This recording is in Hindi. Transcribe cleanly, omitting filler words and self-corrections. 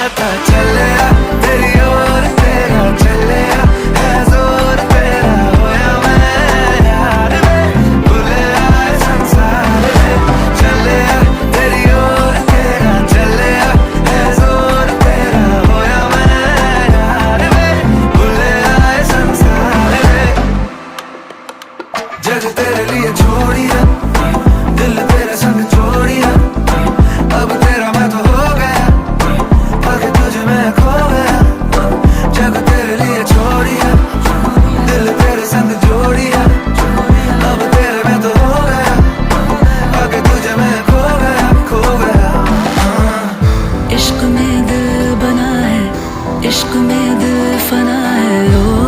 आता चलिया तेरी ओर तेरा चलिया है जोर तेरा होया मैं यार में भूले आए संसार में चलिया तेरी ओर तेरा चलिया है जोर तेरा होया मैं यार में भूले आए संसार में जग तेरे लिए छोड़िया दिल तेरे संग जोड़िया अब तेरा मैं तो हो गया आगे तुझे मैं खो गया जग तेरे लिए छोड़िया दिल तेरे संग जोड़िया अब तेरे मैं तो हो गया आगे तुझे मैं खो गया इश्क में दिल बना है इश्क में दिल फना है।